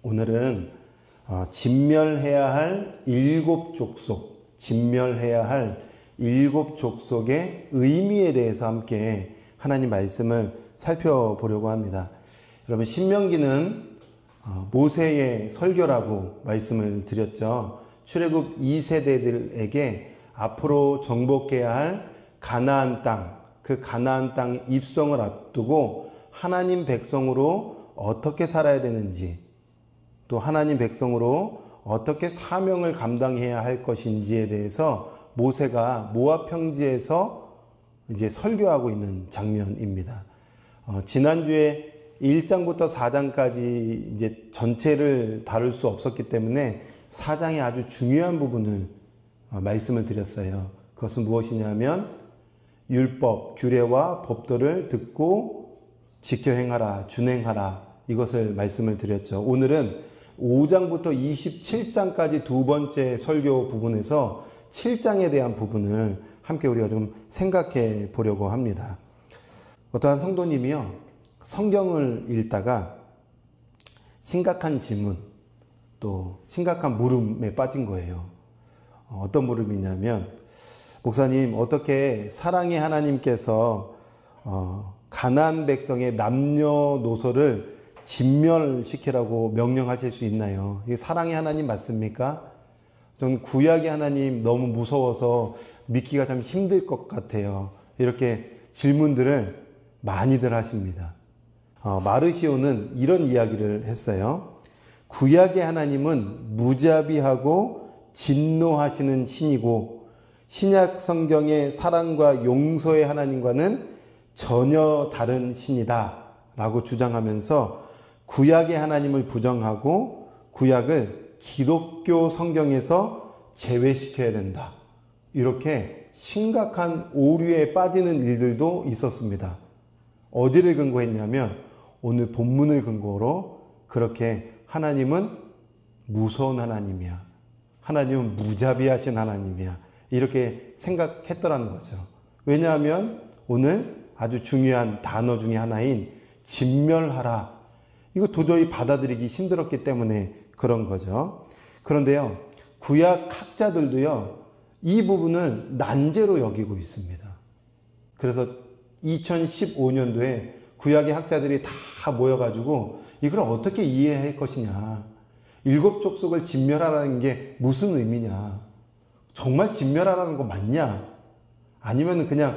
오늘은 진멸해야 할 진멸해야 할 일곱 족속의 의미에 대해서 함께 하나님 말씀을 살펴보려고 합니다. 여러분, 신명기는 모세의 설교라고 말씀을 드렸죠. 출애굽 2세대들에게 앞으로 정복해야 할 가나안 땅, 그 가나안 땅 입성을 앞두고 하나님 백성으로 어떻게 살아야 되는지, 또 하나님 백성으로 어떻게 사명을 감당해야 할 것인지에 대해서 모세가 모압 평지에서 이제 설교하고 있는 장면입니다. 지난주에 1장부터 4장까지 이제 전체를 다룰 수 없었기 때문에 4장의 아주 중요한 부분을 말씀을 드렸어요. 그것은 무엇이냐면 율법, 규례와 법도를 듣고 지켜 행하라, 준행하라, 이것을 말씀을 드렸죠. 오늘은 5장부터 27장까지 두 번째 설교 부분에서 7장에 대한 부분을 함께 우리가 좀 생각해 보려고 합니다. 어떠한 성도님이요, 성경을 읽다가 심각한 질문, 또 심각한 물음에 빠진 거예요. 어떤 물음이냐면, 목사님, 어떻게 사랑의 하나님께서 가나안 백성의 남녀노소를 진멸시키라고 명령하실 수 있나요? 이게 사랑의 하나님 맞습니까? 저는 구약의 하나님 너무 무서워서 믿기가 참 힘들 것 같아요. 이렇게 질문들을 많이들 하십니다. 마르시오는 이런 이야기를 했어요. 구약의 하나님은 무자비하고 진노하시는 신이고, 신약 성경의 사랑과 용서의 하나님과는 전혀 다른 신이다 라고 주장하면서 구약의 하나님을 부정하고 구약을 기독교 성경에서 제외시켜야 된다, 이렇게 심각한 오류에 빠지는 일들도 있었습니다. 어디를 근거했냐면 오늘 본문을 근거로 그렇게 하나님은 무서운 하나님이야, 하나님은 무자비하신 하나님이야, 이렇게 생각했더라는 거죠. 왜냐하면 오늘 아주 중요한 단어 중에 하나인 진멸하라, 이거 도저히 받아들이기 힘들었기 때문에 그런 거죠. 그런데요, 구약 학자들도요, 이 부분을 난제로 여기고 있습니다. 그래서 2015년도에 구약의 학자들이 다 모여가지고 이걸 어떻게 이해할 것이냐, 일곱 족속을 진멸하라는 게 무슨 의미냐, 정말 진멸하라는 거 맞냐, 아니면 그냥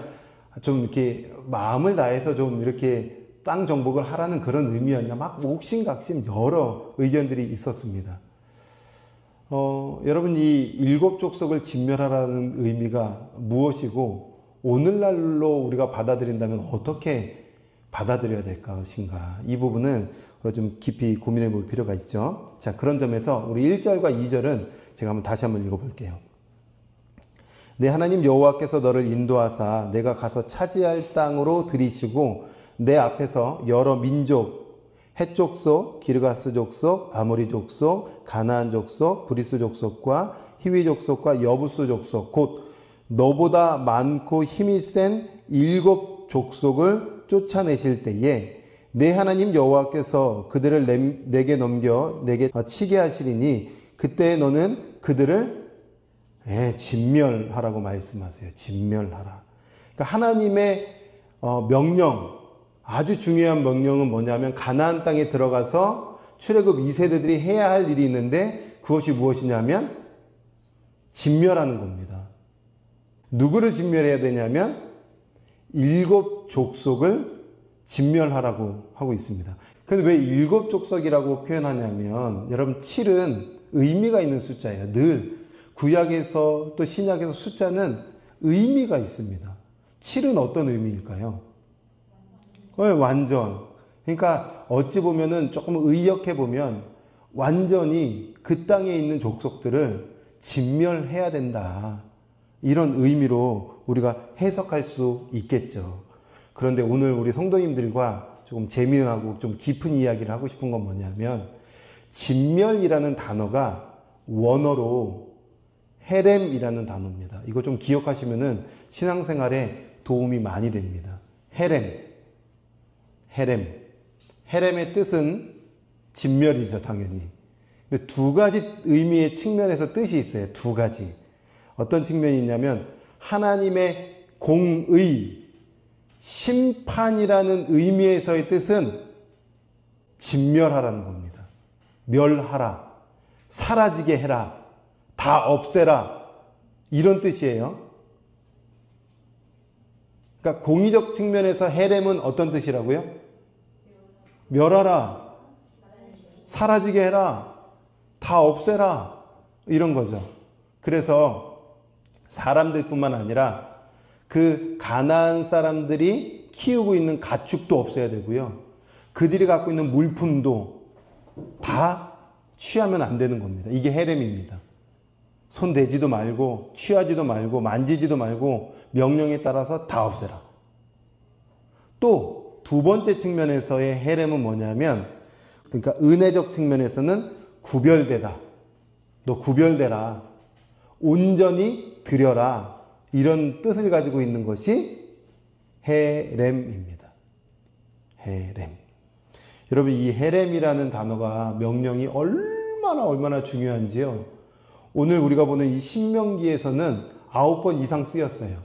좀 이렇게 마음을 다해서 좀 이렇게 땅 정복을 하라는 그런 의미였냐, 막 옥신각신 여러 의견들이 있었습니다. 여러분, 이 일곱 족속을 진멸하라는 의미가 무엇이고 오늘날로 우리가 받아들인다면 어떻게 받아들여야 될 것인가, 이 부분을 좀 깊이 고민해 볼 필요가 있죠. 자, 그런 점에서 우리 1절과 2절은 제가 다시 한번 읽어볼게요. 내 하나님 여호와께서 너를 인도하사 내가 가서 차지할 땅으로 들이시고 내 앞에서 여러 민족, 헷 족속, 기르가스 족속, 아모리 족속, 가나안 족속, 브리스 족속과 히위 족속과 여부스 족속, 곧 너보다 많고 힘이 센 일곱 족속을 쫓아내실 때에 내 하나님 여호와께서 그들을 내게 넘겨 내게 치게 하시리니 그때 너는 그들을 진멸하라고 말씀하세요. 진멸하라. 그러니까 하나님의 명령, 아주 중요한 명령은 뭐냐면 가나안 땅에 들어가서 출애굽 2세대들이 해야 할 일이 있는데 그것이 무엇이냐면 진멸하는 겁니다. 누구를 진멸해야 되냐면 일곱 족속을 진멸하라고 하고 있습니다. 그런데 왜 일곱 족속이라고 표현하냐면, 여러분, 7은 의미가 있는 숫자예요. 늘 구약에서 또 신약에서 숫자는 의미가 있습니다. 7은 어떤 의미일까요? 완전. 그러니까 어찌 보면은 조금 의역해 보면 완전히 그 땅에 있는 족속들을 진멸해야 된다, 이런 의미로 우리가 해석할 수 있겠죠. 그런데 오늘 우리 성도님들과 조금 재미나고 좀 깊은 이야기를 하고 싶은 건 뭐냐면, 진멸이라는 단어가 원어로 헤렘이라는 단어입니다. 이거 좀 기억하시면은 신앙생활에 도움이 많이 됩니다. 헤렘. 헤렘의 뜻은 진멸이죠, 당연히. 근데 두 가지 의미의 측면에서 뜻이 있어요. 두 가지. 어떤 측면이 있냐면 하나님의 공의, 심판이라는 의미에서의 뜻은 진멸하라는 겁니다. 멸하라, 사라지게 해라, 다 없애라, 이런 뜻이에요. 그러니까 공의적 측면에서 헤렘은 어떤 뜻이라고요? 멸하라, 사라지게 해라, 다 없애라, 이런 거죠. 그래서 사람들뿐만 아니라 그 가나안 사람들이 키우고 있는 가축도 없애야 되고요. 그들이 갖고 있는 물품도 다 취하면 안 되는 겁니다. 이게 헤렘입니다. 손 대지도 말고 취하지도 말고 만지지도 말고 명령에 따라서 다 없애라. 또 두 번째 측면에서의 헤렘은 뭐냐면, 그러니까 은혜적 측면에서는 구별되다. 너 구별되라. 온전히 드려라. 이런 뜻을 가지고 있는 것이 헤렘입니다. 헤렘. 여러분, 이 헤렘이라는 단어가 명령이 얼마나 중요한지요. 오늘 우리가 보는 이 신명기에서는 9번 이상 쓰였어요.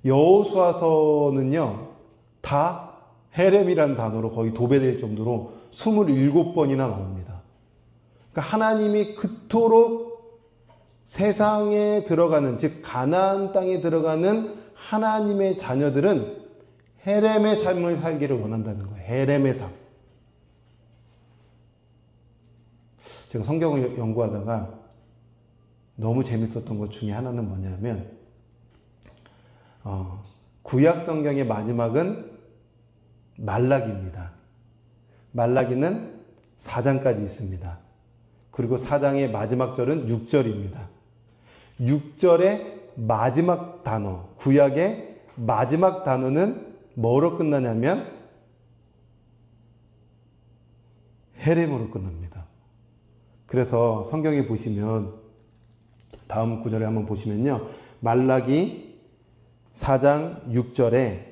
여호수아서는요, 다 헤렘이라는 단어로 거의 도배될 정도로 27번이나 나옵니다. 그러니까 하나님이 그토록 세상에 들어가는, 즉 가나안 땅에 들어가는 하나님의 자녀들은 헤렘의 삶을 살기를 원한다는 거예요. 헤렘의 삶. 제가 성경을 연구하다가 너무 재밌었던 것 중에 하나는 뭐냐면, 구약 성경의 마지막은 말라기입니다. 말라기는 4장까지 있습니다. 그리고 4장의 마지막 절은 6절입니다. 6절의 마지막 단어, 구약의 마지막 단어는 뭐로 끝나냐면 헤렘으로 끝납니다. 그래서 성경에 보시면 다음 구절에 한번 보시면요. 말라기 4장 6절에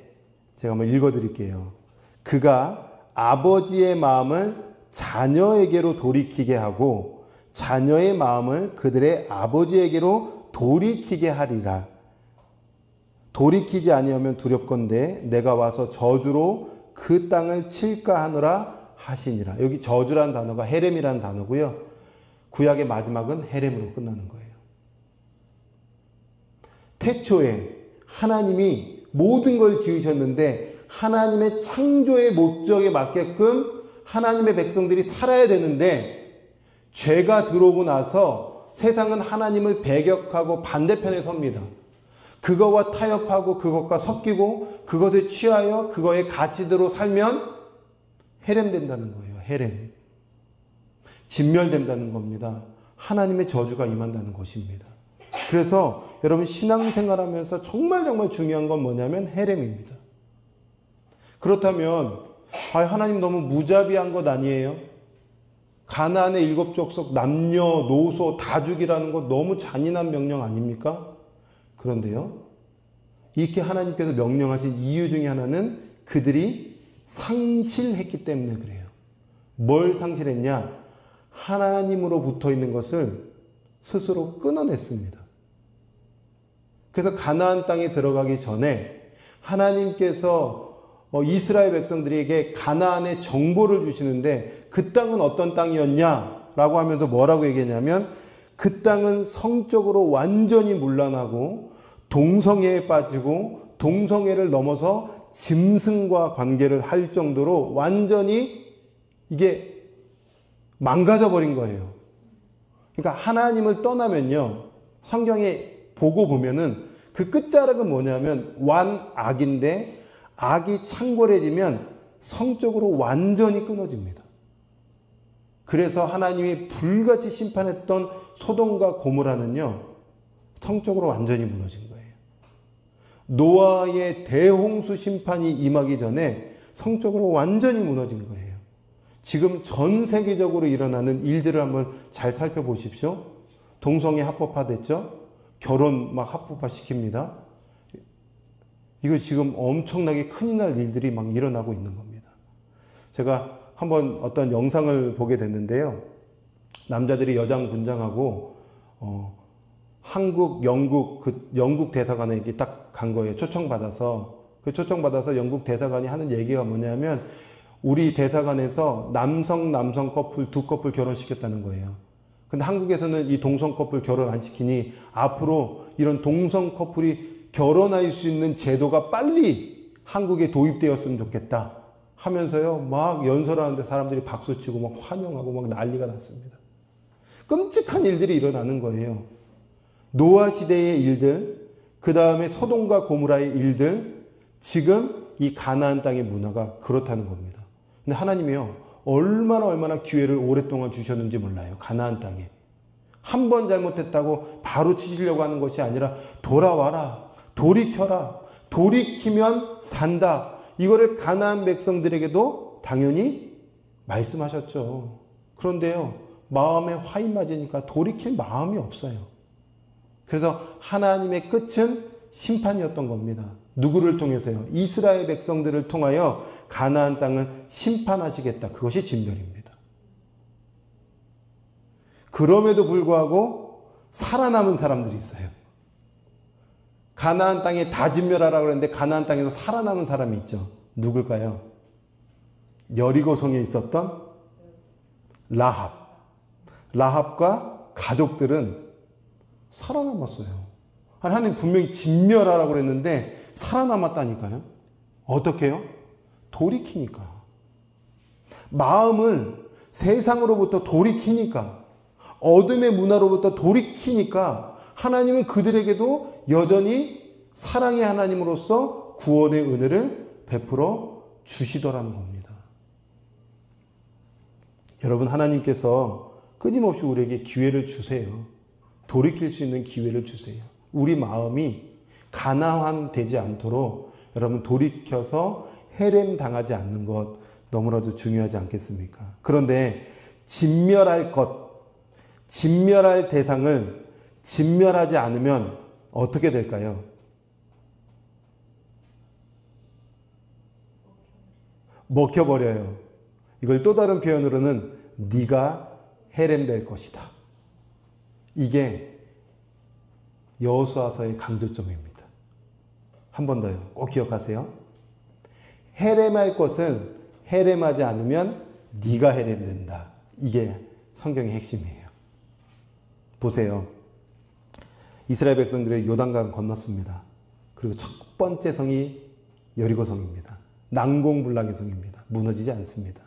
제가 한번 읽어드릴게요. 그가 아버지의 마음을 자녀에게로 돌이키게 하고 자녀의 마음을 그들의 아버지에게로 돌이키게 하리라. 돌이키지 아니하면 두렵건대 내가 와서 저주로 그 땅을 칠까 하노라 하시니라. 여기 저주란 단어가 헤렘이란 단어고요. 구약의 마지막은 헤렘으로 끝나는 거예요. 태초에 하나님이 모든 걸 지으셨는데 하나님의 창조의 목적에 맞게끔 하나님의 백성들이 살아야 되는데 죄가 들어오고 나서 세상은 하나님을 배격하고 반대편에 섭니다. 그거와 타협하고 그것과 섞이고 그것에 취하여 그거의 가치대로 살면 헤렘된다는 거예요. 헤렘. 진멸된다는 겁니다. 하나님의 저주가 임한다는 것입니다. 그래서 여러분 신앙생활하면서 정말 중요한 건 뭐냐면 헤렘입니다. 그렇다면 하나님 너무 무자비한 것 아니에요? 가나안의 7 족속 남녀 노소 다 죽이라는 것 너무 잔인한 명령 아닙니까? 그런데요, 이렇게 하나님께서 명령하신 이유 중에 하나는 그들이 상실했기 때문에 그래요. 뭘 상실했냐? 하나님으로 붙어 있는 것을 스스로 끊어냈습니다. 그래서 가나안 땅에 들어가기 전에 하나님께서 이스라엘 백성들에게 가나안의 정보를 주시는데 그 땅은 어떤 땅이었냐라고 하면서 뭐라고 얘기했냐면 그 땅은 성적으로 완전히 문란하고 동성애에 빠지고 동성애를 넘어서 짐승과 관계를 할 정도로 완전히 이게 망가져 버린 거예요. 그러니까 하나님을 떠나면요, 성경에 보고 보면은 그 끝자락은 뭐냐면 완악인데 악이 창궐해지면 성적으로 완전히 끊어집니다. 그래서 하나님이 불같이 심판했던 소돔과 고모라는요, 성적으로 완전히 무너진 거예요. 노아의 대홍수 심판이 임하기 전에 성적으로 완전히 무너진 거예요. 지금 전 세계적으로 일어나는 일들을 한번 잘 살펴보십시오. 동성애 합법화됐죠? 결혼 막 합법화 시킵니다. 이거 지금 엄청나게 큰일 날 일들이 막 일어나고 있는 겁니다. 제가 한번 어떤 영상을 보게 됐는데요. 남자들이 여장 분장하고 한국, 영국 영국 대사관에 이렇게 딱 간 거예요. 초청받아서. 그 초청받아서 영국 대사관이 하는 얘기가 뭐냐면 우리 대사관에서 남성 커플 2커플 결혼시켰다는 거예요. 근데 한국에서는 이 동성 커플 결혼 안 시키니 앞으로 이런 동성 커플이 결혼할 수 있는 제도가 빨리 한국에 도입되었으면 좋겠다 하면서요, 막 연설하는데 사람들이 박수치고 막 환영하고 막 난리가 났습니다. 끔찍한 일들이 일어나는 거예요. 노아 시대의 일들, 그 다음에 소돔과 고모라의 일들, 지금 이 가나안 땅의 문화가 그렇다는 겁니다. 근데 하나님이요, 얼마나 기회를 오랫동안 주셨는지 몰라요. 가나안 땅에. 한 번 잘못했다고 바로 치시려고 하는 것이 아니라 돌아와라, 돌이켜라, 돌이키면 산다. 이거를 가나안 백성들에게도 당연히 말씀하셨죠. 그런데요, 마음에 화인 맞으니까 돌이킬 마음이 없어요. 그래서 하나님의 끝은 심판이었던 겁니다. 누구를 통해서요? 이스라엘 백성들을 통하여 가나안 땅을 심판하시겠다. 그것이 진멸입니다. 그럼에도 불구하고 살아남은 사람들이 있어요. 가나안 땅에 다 진멸하라고 그랬는데 가나안 땅에서 살아남은 사람이 있죠. 누굴까요? 여리고성에 있었던 라합과 가족들은 살아남았어요. 하나님 분명히 진멸하라고 그랬는데 살아남았다니까요. 어떻게 해요? 돌이키니까. 마음을 세상으로부터 돌이키니까, 어둠의 문화로부터 돌이키니까 하나님은 그들에게도 여전히 사랑의 하나님으로서 구원의 은혜를 베풀어 주시더라는 겁니다. 여러분, 하나님께서 끊임없이 우리에게 기회를 주세요. 돌이킬 수 있는 기회를 주세요. 우리 마음이 가난되지 않도록 여러분 돌이켜서 해렘 당하지 않는 것 너무나도 중요하지 않겠습니까? 그런데 진멸할 대상을 진멸하지 않으면 어떻게 될까요? 먹혀버려요. 이걸 또 다른 표현으로는 네가 해렘될 것이다. 이게 여호수아서의 강조점입니다. 한 번 더요. 꼭 기억하세요. 해렘할 것을 해렘하지 않으면 네가 해렘된다. 이게 성경의 핵심이에요. 보세요. 이스라엘 백성들의 요단강 건넜습니다. 그리고 첫 번째 성이 여리고성입니다. 난공불락의 성입니다. 무너지지 않습니다.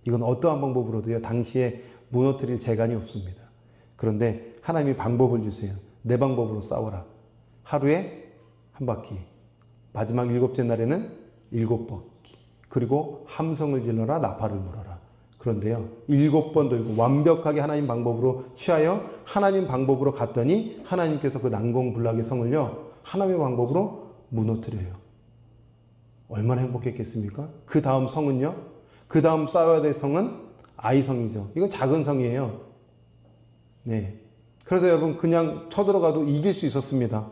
이건 어떠한 방법으로도요, 당시에 무너뜨릴 재간이 없습니다. 그런데 하나님이 방법을 주세요. 내 방법으로 싸워라. 하루에 한 바퀴, 마지막 7째 날에는 7바퀴, 그리고 함성을 질러라, 나팔을 불어라. 그런데요, 7번 돌고 완벽하게 하나님 방법으로 취하여 하나님 방법으로 갔더니 하나님께서 그 난공불락의 성을요, 하나님의 방법으로 무너뜨려요. 얼마나 행복했겠습니까? 그 다음 성은요, 그 다음 싸워야 될 성은 아이성이죠. 이건 작은 성이에요. 네. 그래서 여러분 그냥 쳐들어가도 이길 수 있었습니다.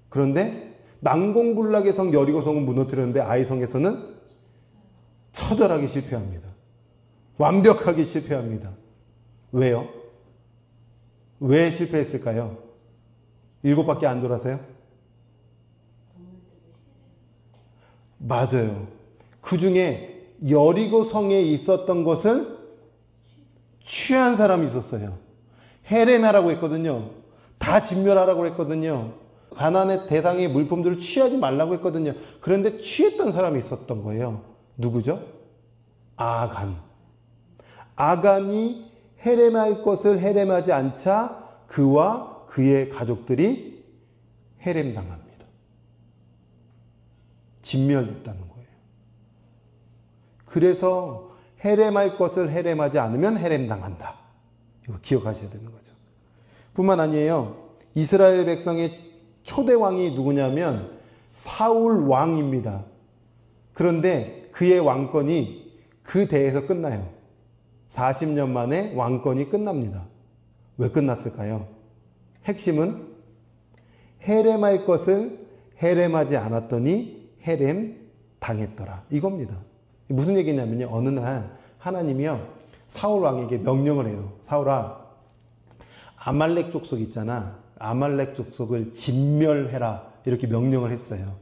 그런데 난공불락의 성 여리고성은 무너뜨렸는데 아이성에서는 처절하게 실패합니다. 완벽하게 실패합니다. 왜요? 왜 실패했을까요? 7바퀴 안 돌아서요? 맞아요. 그 중에 여리고성에 있었던 것을 취한 사람이 있었어요. 해렘하라고 했거든요. 다 진멸하라고 했거든요. 가나안의 대상의 물품들을 취하지 말라고 했거든요. 그런데 취했던 사람이 있었던 거예요. 누구죠? 아간이 해렘할 것을 해렘하지 않자 그와 그의 가족들이 해렘당합니다. 진멸됐다는 거예요. 그래서 해렘할 것을 해렘하지 않으면 해렘당한다. 이거 기억하셔야 되는 거죠. 뿐만 아니에요. 이스라엘 백성의 초대 왕이 누구냐면 사울 왕입니다. 그런데 그의 왕권이 그 대에서 끝나요. 40년 만에 왕권이 끝납니다. 왜 끝났을까요? 핵심은 해렘할 것을 해렘하지 않았더니 해렘 당했더라. 이겁니다. 무슨 얘기냐면요. 어느 날 하나님이요, 사울 왕에게 명령을 해요. 사울아, 아말렉 족속 있잖아. 아말렉 족속을 진멸해라. 이렇게 명령을 했어요.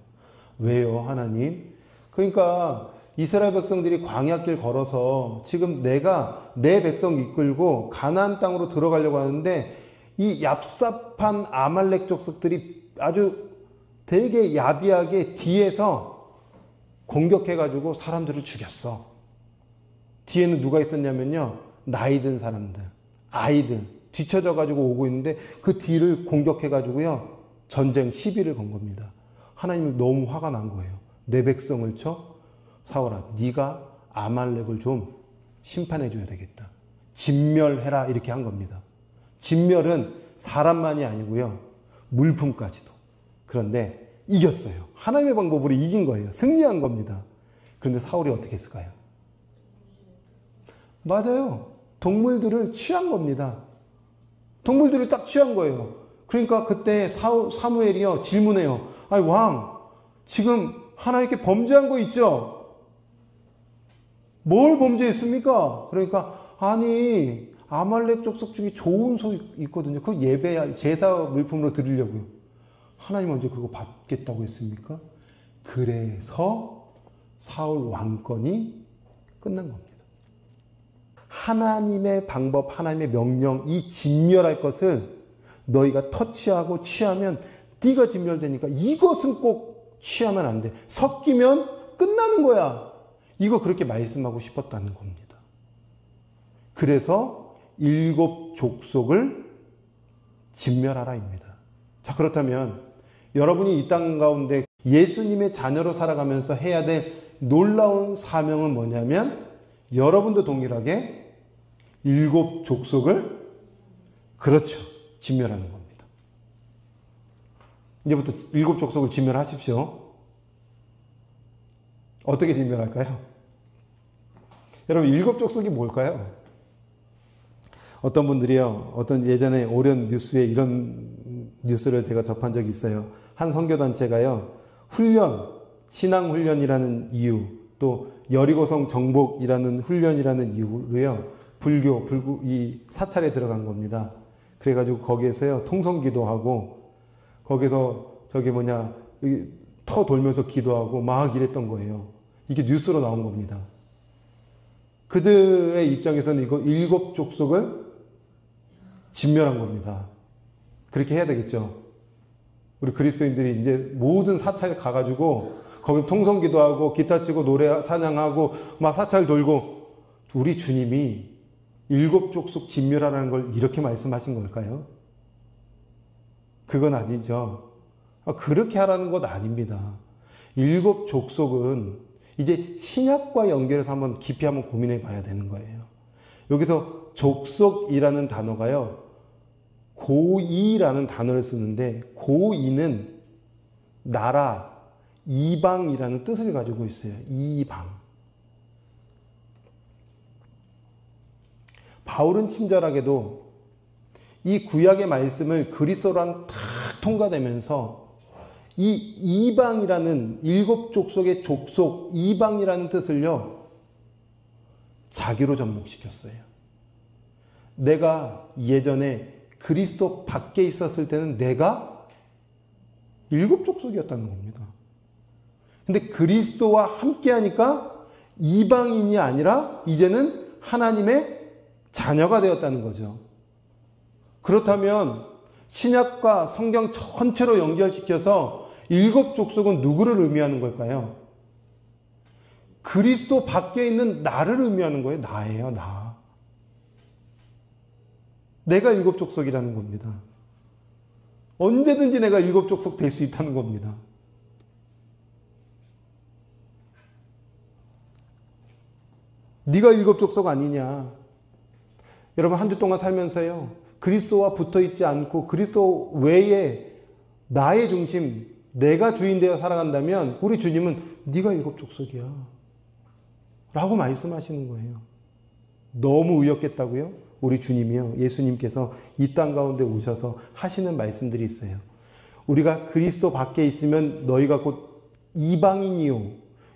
왜요, 하나님? 그러니까 이스라엘 백성들이 광야길 걸어서 지금 내가 내 백성 이끌고 가나안 땅으로 들어가려고 하는데 이 얍삽한 아말렉 족속들이 아주 되게 야비하게 뒤에서 공격해가지고 사람들을 죽였어. 뒤에는 누가 있었냐면요. 나이 든 사람들, 아이들 뒤쳐져가지고 오고 있는데 그 뒤를 공격해가지고요. 전쟁 시비를 건 겁니다. 하나님이 너무 화가 난 거예요. 내 백성을 쳐? 사울아, 네가 아말렉을 좀 심판해 줘야 되겠다. 진멸해라 이렇게 한 겁니다. 진멸은 사람만이 아니고요. 물품까지도. 그런데 이겼어요. 하나님의 방법으로 이긴 거예요. 승리한 겁니다. 그런데 사울이 어떻게 했을까요? 맞아요. 동물들을 취한 겁니다. 동물들을 딱 취한 거예요. 그러니까 그때 사무엘이요 질문해요. 아니 왕, 지금 하나님께 범죄한 거 있죠? 뭘 범죄했습니까? 그러니까 아니 아말렉 족속 중에 좋은 소 있거든요. 그거 예배 제사 물품으로 드리려고요. 하나님 언제 그거 받겠다고 했습니까? 그래서 사울 왕권이 끝난 겁니다. 하나님의 방법, 하나님의 명령, 이 진멸할 것을 너희가 터치하고 취하면 네가 진멸되니까 이것은 꼭 취하면 안 돼. 섞이면 끝나는 거야. 이거 그렇게 말씀하고 싶었다는 겁니다. 그래서 7 족속을 진멸하라입니다. 자, 그렇다면 여러분이 이 땅 가운데 예수님의 자녀로 살아가면서 해야 될 놀라운 사명은 뭐냐면 여러분도 동일하게 7 족속을 그렇죠. 진멸하는 겁니다. 이제부터 7 족속을 진멸하십시오. 어떻게 진멸할까요? 여러분 7 족속이 뭘까요? 어떤 분들이요. 어떤 예전에 오련 뉴스에 이런 뉴스를 제가 접한 적이 있어요. 한 선교단체가요. 훈련, 신앙훈련이라는 이유, 또 여리고성 정복이라는 훈련이라는 이유로요. 불교 이 사찰에 들어간 겁니다. 그래가지고 거기에서요. 통성기도 하고 거기서 터 돌면서 기도하고 막 이랬던 거예요. 이게 뉴스로 나온 겁니다. 그들의 입장에서는 이거 7 족속을 진멸한 겁니다. 그렇게 해야 되겠죠. 우리 그리스도인들이 이제 모든 사찰 가가지고 거기 통성기도 하고 기타 치고 노래 찬양하고 막 사찰 돌고 우리 주님이 7 족속 진멸하라는 걸 이렇게 말씀하신 걸까요? 그건 아니죠. 그렇게 하라는 것 아닙니다. 7 족속은 이제 신약과 연결해서 한번 깊이 한번 고민해 봐야 되는 거예요. 여기서 족속이라는 단어가요. 고이라는 단어를 쓰는데 고이는 나라, 이방이라는 뜻을 가지고 있어요. 이방. 바울은 친절하게도 이 구약의 말씀을 그리스도랑 탁 통과되면서 이 이방이라는 7 족속의 족속, 이방이라는 뜻을요, 자기로 접목시켰어요. 내가 예전에 그리스도 밖에 있었을 때는 내가 7 족속이었다는 겁니다. 근데 그리스도와 함께 하니까 이방인이 아니라 이제는 하나님의 자녀가 되었다는 거죠. 그렇다면 신약과 성경 전체로 연결시켜서 7 족속은 누구를 의미하는 걸까요? 그리스도 밖에 있는 나를 의미하는 거예요. 나예요, 나. 내가 7 족속이라는 겁니다. 언제든지 내가 7 족속 될 수 있다는 겁니다. 네가 7 족속 아니냐. 여러분 한 주 동안 살면서요. 그리스도와 붙어있지 않고 그리스도 외에 나의 중심, 내가 주인 되어 살아간다면 우리 주님은 네가 7 족속이야 라고 말씀하시는 거예요. 너무 의역했다고요? 우리 주님이요. 예수님께서 이 땅 가운데 오셔서 하시는 말씀들이 있어요. 우리가 그리스도 밖에 있으면 너희가 곧 이방인이요.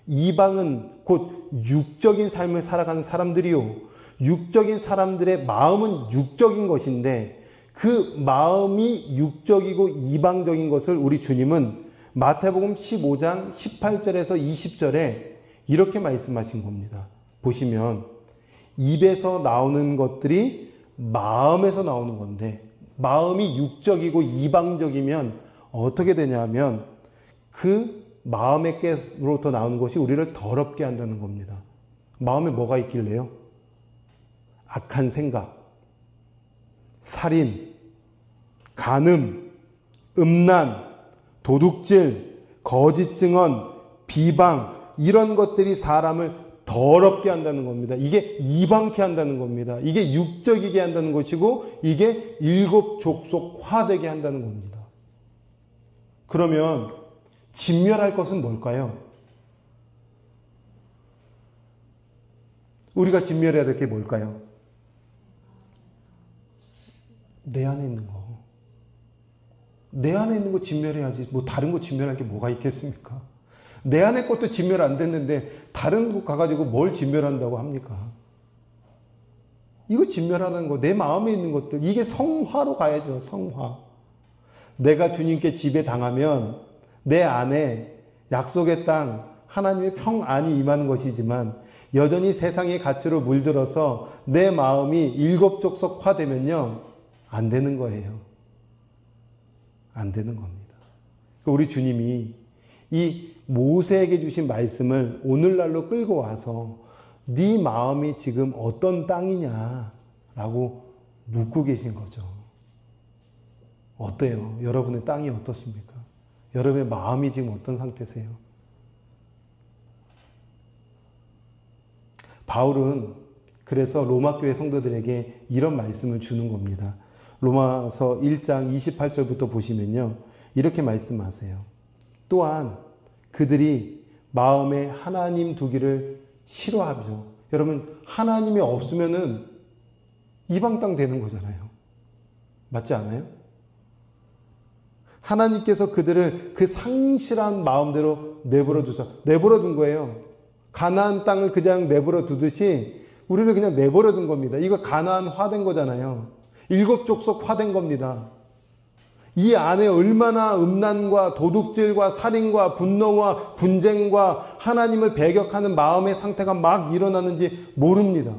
이방은 곧 육적인 삶을 살아가는 사람들이요. 육적인 사람들의 마음은 육적인 것인데 그 마음이 육적이고 이방적인 것을 우리 주님은 마태복음 15장 18절에서 20절에 이렇게 말씀하신 겁니다. 보시면 입에서 나오는 것들이 마음에서 나오는 건데, 마음이 육적이고 이방적이면 어떻게 되냐면 그 마음에게로부터 나오는 것이 우리를 더럽게 한다는 겁니다. 마음에 뭐가 있길래요? 악한 생각, 살인, 간음, 음란, 도둑질, 거짓 증언, 비방, 이런 것들이 사람을 더럽게 한다는 겁니다. 이게 이방케 한다는 겁니다. 이게 육적이게 한다는 것이고, 이게 일곱 족속화되게 한다는 겁니다. 그러면 진멸할 것은 뭘까요? 우리가 진멸해야 될 게 뭘까요? 내 안에 있는 거. 내 안에 있는 거 진멸해야지. 뭐 다른 거 진멸할 게 뭐가 있겠습니까? 내 안에 것도 진멸 안 됐는데 다른 곳 가가지고 뭘 진멸한다고 합니까? 이거 진멸하는 거, 내 마음에 있는 것들, 이게 성화로 가야죠. 성화. 내가 주님께 지배당하면 내 안에 약속의 땅, 하나님의 평안이 임하는 것이지만 여전히 세상의 가치로 물들어서 내 마음이 일곱 족속화되면요, 안 되는 거예요. 안 되는 겁니다. 우리 주님이 이 모세에게 주신 말씀을 오늘날로 끌고 와서 네 마음이 지금 어떤 땅이냐라고 묻고 계신 거죠. 어때요? 여러분의 땅이 어떻습니까? 여러분의 마음이 지금 어떤 상태세요? 바울은 그래서 로마교회 성도들에게 이런 말씀을 주는 겁니다. 로마서 1장 28절부터 보시면요, 이렇게 말씀하세요. 또한 그들이 마음에 하나님 두기를 싫어하죠. 여러분, 하나님이 없으면은 이방 땅 되는 거잖아요. 맞지 않아요? 하나님께서 그들을 그 상실한 마음대로 내버려 둔 거예요. 가나안 땅을 그냥 내버려 두듯이 우리를 그냥 내버려 둔 겁니다. 이거 가나안화된 거잖아요. 일곱 족속화된 겁니다. 이 안에 얼마나 음란과 도둑질과 살인과 분노와 분쟁과 하나님을 배격하는 마음의 상태가 막 일어나는지 모릅니다.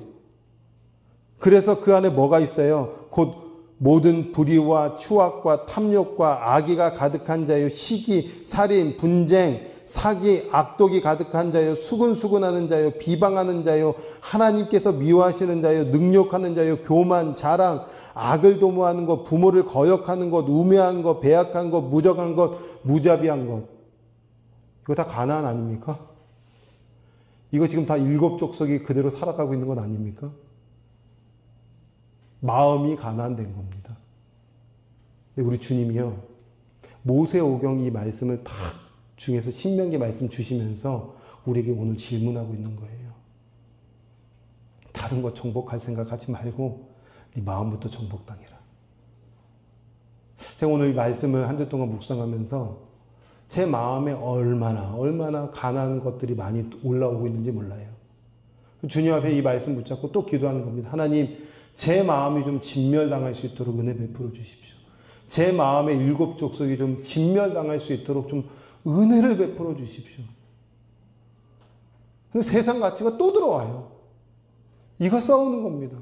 그래서 그 안에 뭐가 있어요? 곧 모든 불의와 추악과 탐욕과 악의가 가득한 자요, 시기, 살인, 분쟁, 사기, 악독이 가득한 자요, 수근수근하는 자요, 비방하는 자요, 하나님께서 미워하시는 자요, 능욕하는 자요, 교만, 자랑, 악을 도모하는 것, 부모를 거역하는 것, 우매한 것, 배약한 것, 무적한 것, 무자비한 것. 이거 다 가나안 아닙니까? 이거 지금 다 일곱 족속이 그대로 살아가고 있는 것 아닙니까? 마음이 가난된 겁니다. 근데 우리 주님이요, 모세오경 이 말씀을 딱 중에서 신명기 말씀 주시면서 우리에게 오늘 질문하고 있는 거예요. 다른 거 정복할 생각 하지 말고 네 마음부터 정복당해라. 제가 오늘 이 말씀을 한 주 동안 묵상하면서 제 마음에 얼마나 가난한 것들이 많이 올라오고 있는지 몰라요. 주님 앞에 이 말씀 붙잡고 또 기도하는 겁니다. 하나님, 제 마음이 좀 진멸당할 수 있도록 은혜 베풀어 주십시오. 제 마음의 일곱 족속이 좀 진멸당할 수 있도록 좀 은혜를 베풀어 주십시오. 세상 가치가 또 들어와요. 이거 싸우는 겁니다.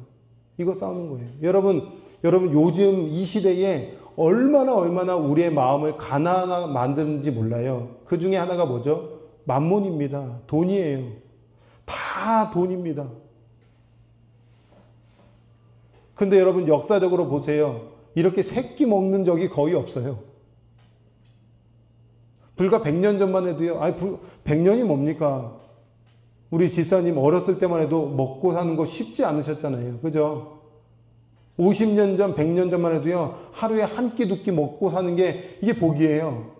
이거 싸우는 거예요. 여러분 요즘 이 시대에 얼마나 우리의 마음을 가난하게 만드는지 몰라요. 그 중에 하나가 뭐죠? 만몬입니다. 돈이에요. 다 돈입니다. 근데 여러분 역사적으로 보세요. 이렇게 새끼 먹는 적이 거의 없어요. 불과 100년 전만 해도요. 100년이 뭡니까? 우리 지사님 어렸을 때만 해도 먹고 사는 거 쉽지 않으셨잖아요. 그죠? 50년 전, 100년 전만 해도요. 하루에 한 끼, 두 끼 먹고 사는 게 이게 복이에요.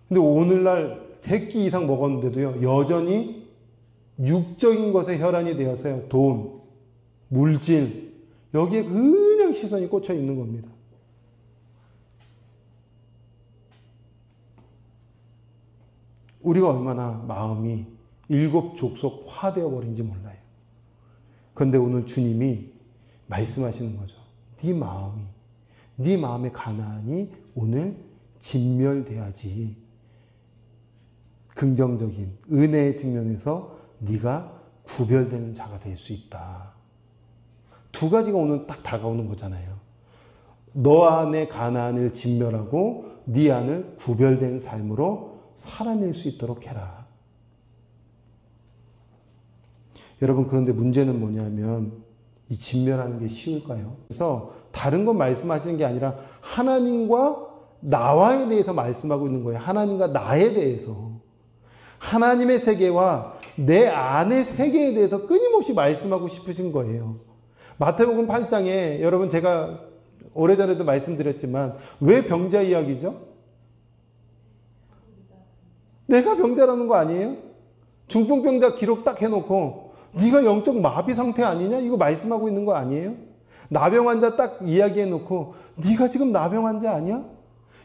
근데 오늘날 3끼 이상 먹었는데도요. 여전히 육적인 것에 혈안이 되어서요. 돈, 물질, 여기에 그냥 시선이 꽂혀 있는 겁니다. 우리가 얼마나 마음이 일곱 족속화되어 버린지 몰라요. 그런데 오늘 주님이 말씀하시는 거죠. 네 마음이, 네 마음의 가난이 오늘 진멸돼야지 긍정적인 은혜의 측면에서 네가 구별되는 자가 될 수 있다. 두 가지가 오늘 딱 다가오는 거잖아요. 너 안의 가난을 진멸하고 네 안을 구별된 삶으로 살아낼 수 있도록 해라. 여러분, 그런데 문제는 뭐냐면 이 진멸하는 게 쉬울까요? 그래서 다른 건 말씀하시는 게 아니라 하나님과 나와에 대해서 말씀하고 있는 거예요. 하나님과 나에 대해서. 하나님의 세계와 내 안의 세계에 대해서 끊임없이 말씀하고 싶으신 거예요. 마태복음 8장에 여러분 제가 오래전에도 말씀드렸지만 왜 병자 이야기죠? 내가 병자라는 거 아니에요? 중풍병자 기록 딱 해놓고 네가 영적 마비 상태 아니냐? 이거 말씀하고 있는 거 아니에요? 나병 환자 딱 이야기해놓고 네가 지금 나병 환자 아니야?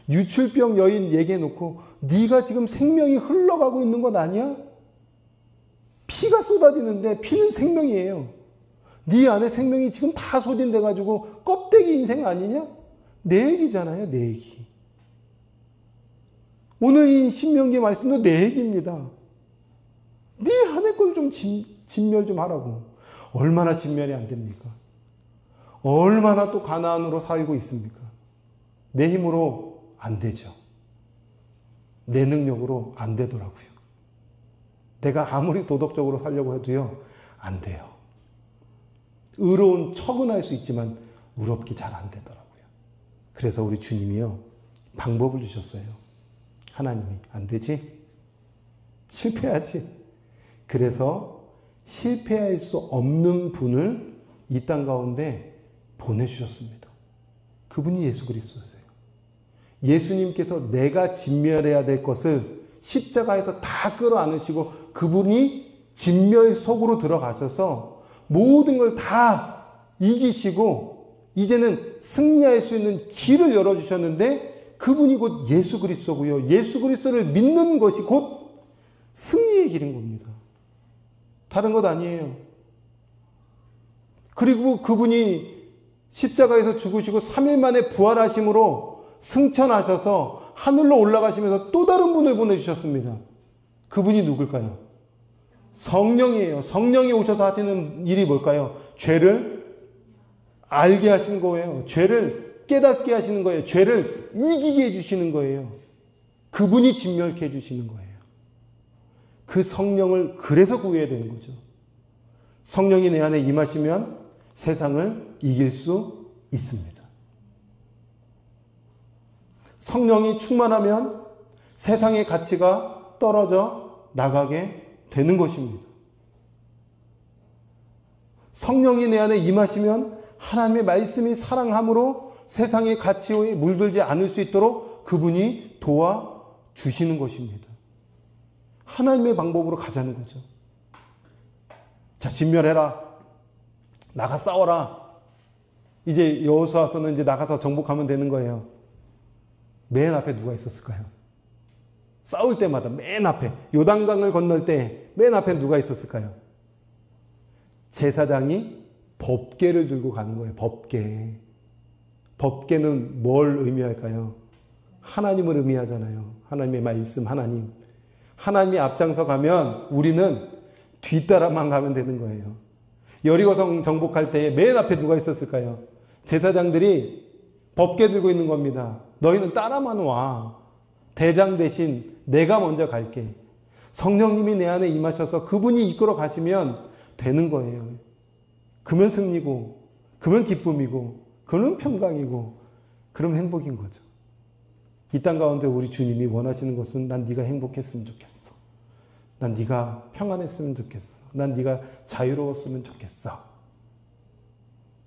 유출병 여인 얘기해놓고 네가 지금 생명이 흘러가고 있는 것 아니야? 피가 쏟아지는데 피는 생명이에요. 네 안에 생명이 지금 다 소진돼가지고 껍데기 인생 아니냐? 내 얘기잖아요. 내 얘기. 오늘 이 신명기 말씀도 내 얘기입니다. 네 안에 걸 좀 진멸 좀 하라고. 얼마나 진멸이 안 됩니까? 얼마나 또 가난으로 살고 있습니까? 내 힘으로 안 되죠. 내 능력으로 안 되더라고요. 내가 아무리 도덕적으로 살려고 해도요, 안 돼요. 의로운 척은 할 수 있지만 의롭게 잘 안 되더라고요. 그래서 우리 주님이요, 방법을 주셨어요. 하나님이 안 되지? 실패하지? 그래서 실패할 수 없는 분을 이 땅 가운데 보내주셨습니다. 그분이 예수 그리스도세요. 예수님께서 내가 진멸해야 될 것을 십자가에서 다 끌어안으시고 그분이 진멸 속으로 들어가셔서 모든 걸 다 이기시고 이제는 승리할 수 있는 길을 열어주셨는데 그분이 곧 예수 그리스도고요. 예수 그리스도를 믿는 것이 곧 승리의 길인 겁니다. 다른 것 아니에요. 그리고 그분이 십자가에서 죽으시고 3일 만에 부활하심으로 승천하셔서 하늘로 올라가시면서 또 다른 분을 보내주셨습니다. 그분이 누굴까요? 성령이에요. 성령이 오셔서 하시는 일이 뭘까요? 죄를 알게 하시는 거예요. 죄를 깨닫게 하시는 거예요. 죄를 이기게 해주시는 거예요. 그분이 진멸케 해주시는 거예요. 그 성령을 그래서 구해야 되는 거죠. 성령이 내 안에 임하시면 세상을 이길 수 있습니다. 성령이 충만하면 세상의 가치가 떨어져 나가게 되는 것입니다. 성령이 내 안에 임하시면 하나님의 말씀이 사랑함으로 세상의 가치에 물들지 않을 수 있도록 그분이 도와주시는 것입니다. 하나님의 방법으로 가자는 거죠. 자, 진멸해라. 나가 싸워라. 이제 여호수아서는 이제 나가서 정복하면 되는 거예요. 맨 앞에 누가 있었을까요? 싸울 때마다 맨 앞에, 요단강을 건널 때 맨 앞에 누가 있었을까요? 제사장이 법궤를 들고 가는 거예요. 법궤. 법궤는 뭘 의미할까요? 하나님을 의미하잖아요. 하나님의 말씀, 하나님. 하나님이 앞장서 가면 우리는 뒤따라만 가면 되는 거예요. 여리고성 정복할 때에 맨 앞에 누가 있었을까요? 제사장들이 법궤 들고 있는 겁니다. 너희는 따라만 와. 대장 대신 내가 먼저 갈게. 성령님이 내 안에 임하셔서 그분이 이끌어 가시면 되는 거예요. 그러면 승리고, 그러면 기쁨이고, 그러면 평강이고, 그러면 행복인 거죠. 이 땅 가운데 우리 주님이 원하시는 것은 난 네가 행복했으면 좋겠어. 난 네가 평안했으면 좋겠어. 난 네가 자유로웠으면 좋겠어.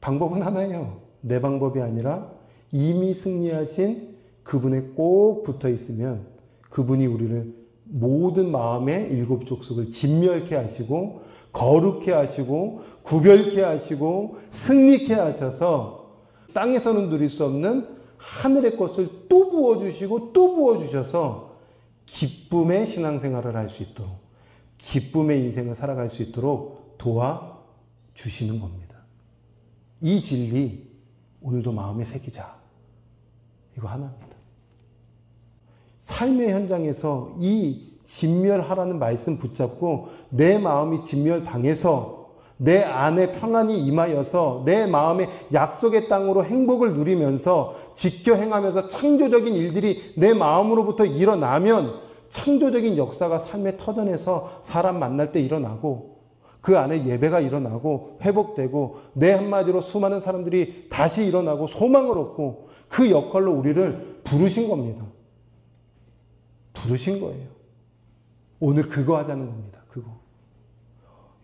방법은 하나예요. 내 방법이 아니라 이미 승리하신 그분에 꼭 붙어 있으면 그분이 우리를 모든 마음의 일곱 족속을 진멸케 하시고 거룩케 하시고 구별케 하시고 승리케 하셔서 땅에서는 누릴 수 없는 하늘의 것을 또 부어주시고 또 부어주셔서 기쁨의 신앙생활을 할 수 있도록 기쁨의 인생을 살아갈 수 있도록 도와주시는 겁니다. 이 진리 오늘도 마음에 새기자. 이거 하나입니다. 삶의 현장에서 이 진멸하라는 말씀 붙잡고 내 마음이 진멸당해서 내 안에 평안이 임하여서 내 마음의 약속의 땅으로 행복을 누리면서 지켜 행하면서 창조적인 일들이 내 마음으로부터 일어나면 창조적인 역사가 삶의 터전에서 사람 만날 때 일어나고 그 안에 예배가 일어나고 회복되고 내 한마디로 수많은 사람들이 다시 일어나고 소망을 얻고 그 역할로 우리를 부르신 겁니다. 부르신 거예요. 오늘 그거 하자는 겁니다. 그거.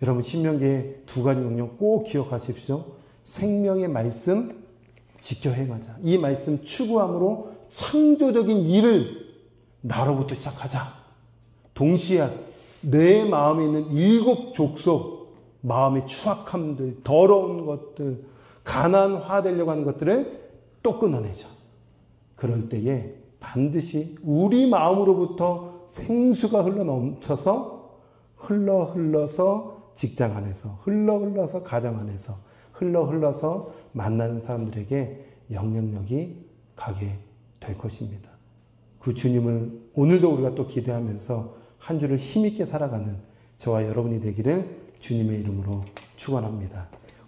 여러분 신명기의 두 가지 명령 꼭 기억하십시오. 생명의 말씀 지켜 행하자. 이 말씀 추구함으로 창조적인 일을 나로부터 시작하자. 동시에 내 마음에 있는 7 족속, 마음의 추악함들, 더러운 것들, 가난화되려고 하는 것들을 또 끊어내자. 그럴 때에 반드시 우리 마음으로부터 생수가 흘러넘쳐서 흘러서 직장 안에서, 흘러서 가정 안에서, 흘러서 만나는 사람들에게 영향력이 가게 될 것입니다. 그 주님을 오늘도 우리가 또 기대하면서 한 주를 힘있게 살아가는 저와 여러분이 되기를 주님의 이름으로 축원합니다.